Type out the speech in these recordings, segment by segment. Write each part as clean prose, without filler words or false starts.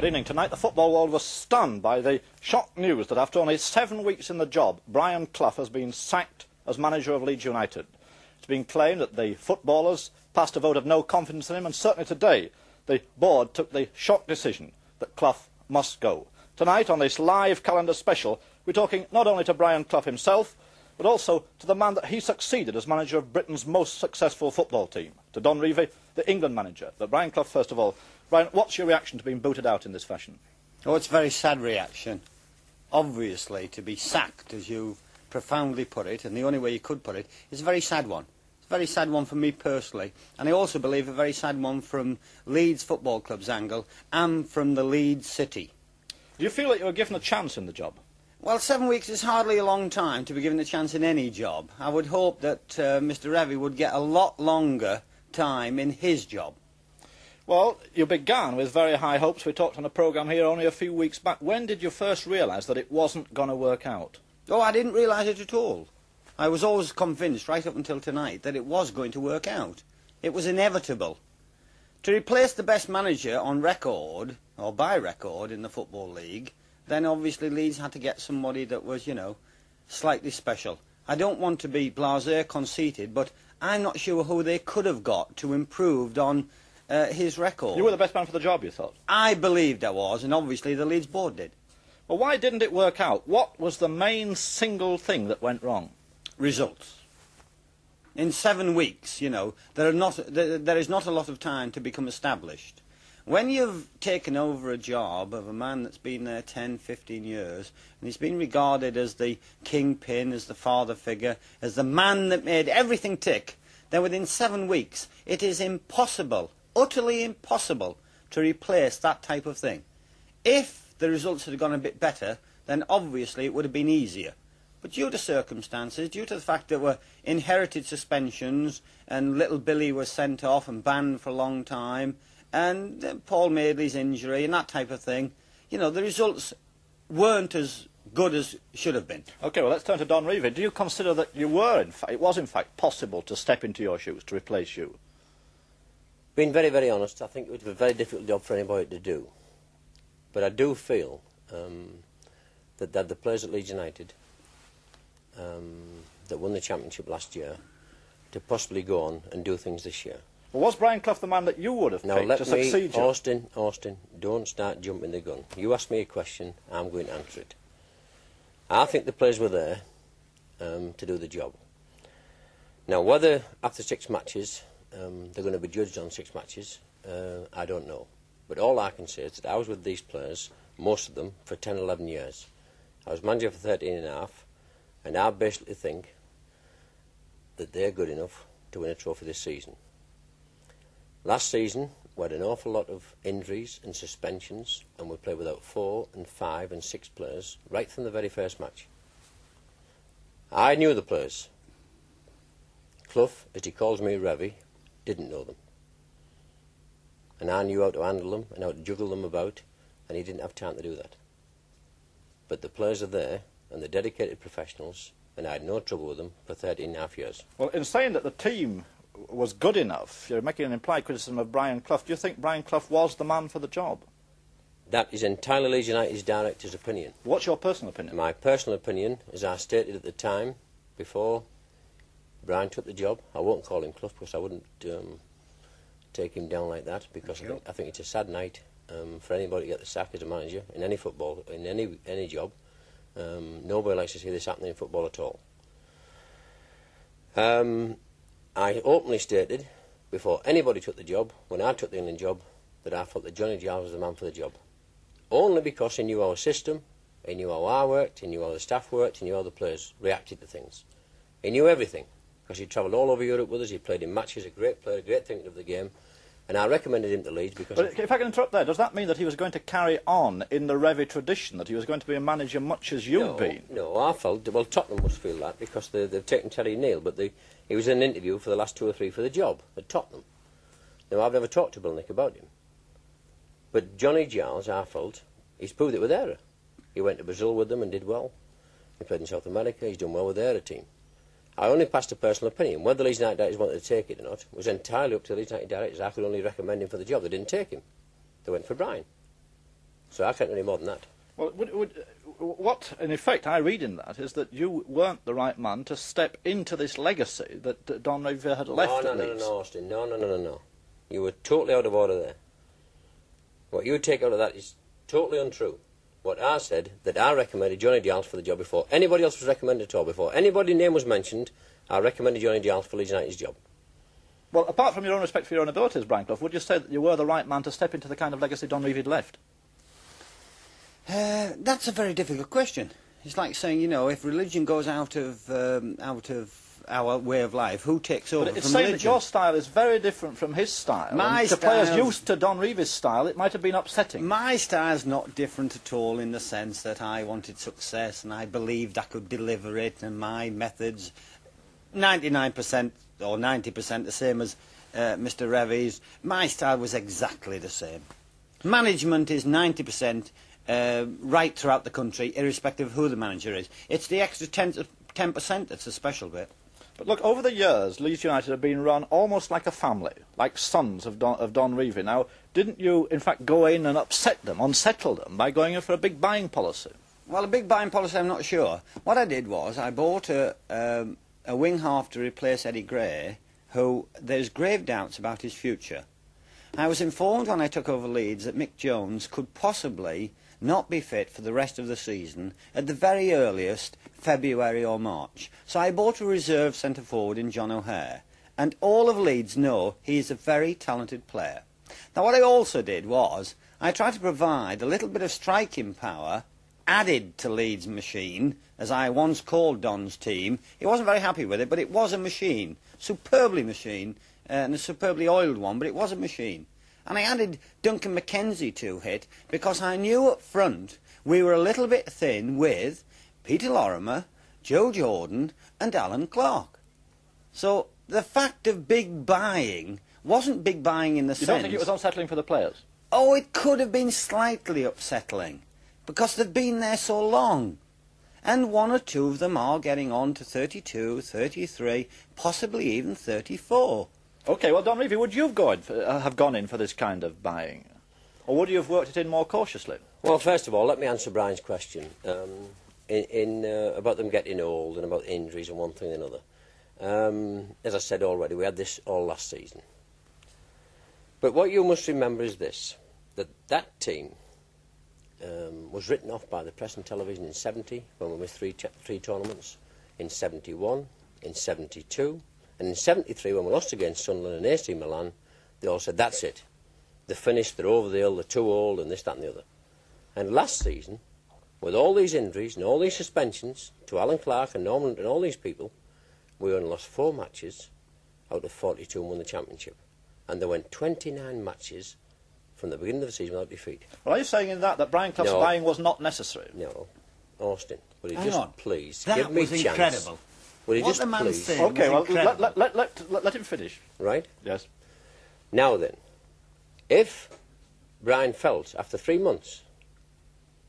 Good evening. Tonight the football world was stunned by the shock news that after only 7 weeks in the job, Brian Clough has been sacked as manager of Leeds United. It's been claimed that the footballers passed a vote of no confidence in him, and certainly today the board took the shock decision that Clough must go. Tonight on this live calendar special, we're talking not only to Brian Clough himself, but also to the man that he succeeded as manager of Britain's most successful football team, to Don Revie, the England manager. But Brian Clough, first of all. Brian, what's your reaction to being booted out in this fashion? Oh, it's a very sad reaction. Obviously, to be sacked, as you profoundly put it, and the only way you could put it, is a very sad one. It's a very sad one for me personally, and I also believe a very sad one from Leeds Football Club's angle and from the Leeds City. Do you feel that you were given a chance in the job? Well, 7 weeks is hardly a long time to be given a chance in any job. I would hope that Mr. Revie would get a lot longer time in his job. Well, you began with very high hopes. We talked on a programme here only a few weeks back. When did you first realise that it wasn't going to work out? Oh, I didn't realise it at all. I was always convinced, right up until tonight, that it was going to work out. It was inevitable. To replace the best manager on record, or by record, in the Football League, then obviously Leeds had to get somebody that was, you know, slightly special. I don't want to be blasé conceited, but I'm not sure who they could have got to improved on his record. You were the best man for the job, you thought? I believed I was, and obviously the Leeds board did. Well, why didn't it work out? What was the main single thing that went wrong? Results. In 7 weeks, you know, there is not a lot of time to become established. When you've taken over a job of a man that's been there 10, 15 years, and he's been regarded as the kingpin, as the father figure, as the man that made everything tick, then within 7 weeks it is impossible, utterly impossible, to replace that type of thing. If the results had gone a bit better, then obviously it would have been easier. But due to circumstances, due to the fact that were inherited suspensions, and little Billy was sent off and banned for a long time, and Paul Madeley's injury and that type of thing, you know, the results weren't as good as should have been. OK, well, let's turn to Don Revie. Do you consider that it was in fact possible to step into your shoes, to replace you? Being very, very honest, I think it would be a very difficult job for anybody to do. But I do feel that the players at Leeds United that won the championship last year to possibly go on and do things this year. Well, was Brian Clough the man that you would have picked to succeed you? Austin, don't start jumping the gun. You ask me a question, I'm going to answer it. I think the players were there to do the job. Now, whether after 6 matches they're going to be judged on 6 matches, I don't know. But all I can say is that I was with these players, most of them, for 10, 11 years. I was manager for 13 and a half, and I basically think that they're good enough to win a trophy this season. Last season, we had an awful lot of injuries and suspensions, and we played without 4 and 5 and 6 players right from the very first match. I knew the players. Clough, as he calls me, Revie, didn't know them. And I knew how to handle them and how to juggle them about, and he didn't have time to do that. But the players are there, and they're dedicated professionals, and I had no trouble with them for 13 and a half years. Well, in saying that the team was good enough, you're making an implied criticism of Brian Clough. Do you think Brian Clough was the man for the job? That is entirely Leeds United's director's opinion. What's your personal opinion? My personal opinion, as I stated at the time, before Brian took the job, I won't call him Clough because I wouldn't take him down like that, because I think it's a sad night for anybody to get the sack as a manager in any football, in any job. Nobody likes to see this happening in football at all. I openly stated, before anybody took the job, when I took the England job, that I thought that Johnny Giles was the man for the job. Only because he knew our system, he knew how I worked, he knew how the staff worked, he knew how the players reacted to things. He knew everything, because he travelled all over Europe with us, he played in matches, a great player, a great thinker of the game, and I recommended him to Leeds because... But if I can interrupt there, does that mean that he was going to carry on in the Revie tradition, that he was going to be a manager much as you've been? No, I felt, well, Tottenham must feel that, because they've taken Terry Neal, but he was in an interview for the last 2 or 3 for the job at Tottenham. Now, I've never talked to Bill Nick about him. But Johnny Giles, I felt, he's proved it with Era. He went to Brazil with them and did well. He played in South America, he's done well with the Era team. I only passed a personal opinion. Whether the Leeds United directors wanted to take it or not was entirely up to the Leeds United directors. I could only recommend him for the job. They didn't take him. They went for Brian. So I can't do any more than that. Well, what, in effect, I read in that is that you weren't the right man to step into this legacy that Don Revie had left at Leeds. No, Austin. No. You were totally out of order there. What you take out of that is totally untrue. What I said, that I recommended Johnny Dialf for the job before anybody else was recommended at all. Before anybody's name was mentioned, I recommended Johnny Dialf for Leeds United's job. Well, apart from your own respect for your own abilities, Brian Clough, would you say that you were the right man to step into the kind of legacy Don Revie had left? That's a very difficult question. It's like saying, you know, if religion goes out of our way of life, who takes over But it's from saying religion? that your style is very different from his style. My and to players style- used to Don Revie's style, it might have been upsetting. My style's not different at all in the sense that I wanted success and I believed I could deliver it, and my methods, 99% or 90% the same as Mr. Revie's. My style was exactly the same. Management is 90% right throughout the country, irrespective of who the manager is. It's the extra 10% that's a special bit. But look, over the years, Leeds United have been run almost like a family, like sons of Don Revie. Now, didn't you, in fact, go in and upset them, unsettle them, by going in for a big buying policy? Well, a big buying policy, I'm not sure. What I did was I bought a wing half to replace Eddie Gray, who there's grave doubts about his future. I was informed when I took over Leeds that Mick Jones could possibly not be fit for the rest of the season, at the very earliest, February or March. So I bought a reserve centre-forward in John O'Hare, and all of Leeds know he is a very talented player. Now, what I also did was, I tried to provide a little bit of striking power added to Leeds' machine, as I once called Don's team. He wasn't very happy with it, but it was a machine, superbly machine, and a superbly oiled one, but it was a machine. And I added Duncan McKenzie to it because I knew up front we were a little bit thin with Peter Lorimer, Joe Jordan and Alan Clark. So the fact of big buying wasn't big buying in the sense... You don't think it was unsettling for the players? Oh, it could have been slightly upsetting because they've been there so long. And one or two of them are getting on to 32, 33, possibly even 34. OK, well, Don Revie, would you have gone in for this kind of buying? Or would you have worked it in more cautiously? Well, first of all, let me answer Brian's question about them getting old and about injuries and one thing and another. As I said already, we had this all last season. But what you must remember is this, that team was written off by the press and television in 70, when we missed three tournaments, in 71, in 72, and in 73, when we lost against Sunderland and AC Milan, they all said, that's it. They're finished, they're over the hill, they're too old, and this, that and the other. And last season, with all these injuries and all these suspensions to Alan Clark and Norman and all these people, we only lost 4 matches out of 42 and won the championship. And there went 29 matches from the beginning of the season without defeat. Well, are you saying in that Brian Clough's buying was not necessary? No. Austin, will you Hang just on. please That give me was a chance? incredible. Will you What just the man please? said OK, well, was incredible. let him finish. Right? Yes. Now then, if Brian felt after 3 months,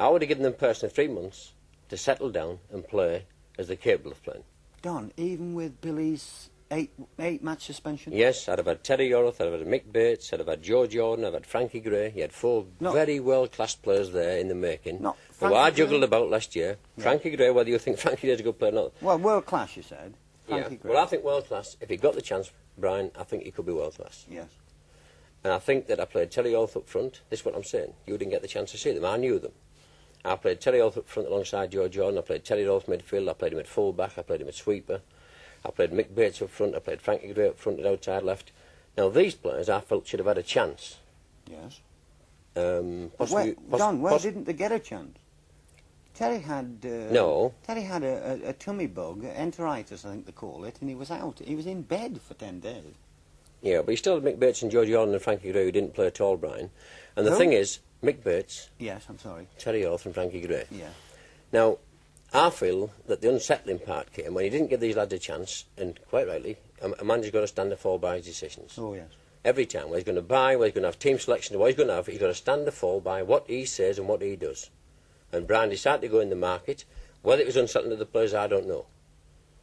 I would have given them personally 3 months to settle down and play as they're capable of playing. Don, even with Billy's eight-match suspension? Yes, I'd have had Terry Yorath, I'd have had Mick Bates, I'd have had Joe Jordan, I'd have had Frankie Gray. He had 4 very world-class players there in the making. Not who I Frankie juggled Gray? about last year. Yeah. Frankie Gray, whether you think Frankie Gray's a good player or not. Well, world-class, you said. Yeah. Frankie Gray. Well, I think world-class. If he got the chance, Brian, I think he could be world-class. Yes. And I think that I played Terry Yorath up front. This is what I'm saying. You didn't get the chance to see them. I knew them. I played Terry Yorath up front alongside Joe Jordan. I played Terry Yorath midfield. I played him at full-back. I played him at sweeper. I played Mick Bates up front. I played Frankie Gray up front at outside left. Now, these players I felt should have had a chance. Yes. Possibly, Don, where didn't they get a chance? Terry had... No. Terry had a tummy bug, enteritis, I think they call it, and he was out. He was in bed for 10 days. Yeah, but he still had Mick Bates and Joe Jordan and Frankie Gray who didn't play at all, Brian. And the Who? thing is, Mick Bates, Yes, I'm sorry. Terry Yorath and Frankie Gray. Yeah. Now, I feel that the unsettling part came when he didn't give these lads a chance, and quite rightly, a manager's got to stand and fall by his decisions. Oh, yes. Every time, where he's going to buy, where he's going to have team selection, what he's going to have, he's got to stand and fall by what he says and what he does. And Brian decided to go in the market. Whether it was unsettling to the players, I don't know.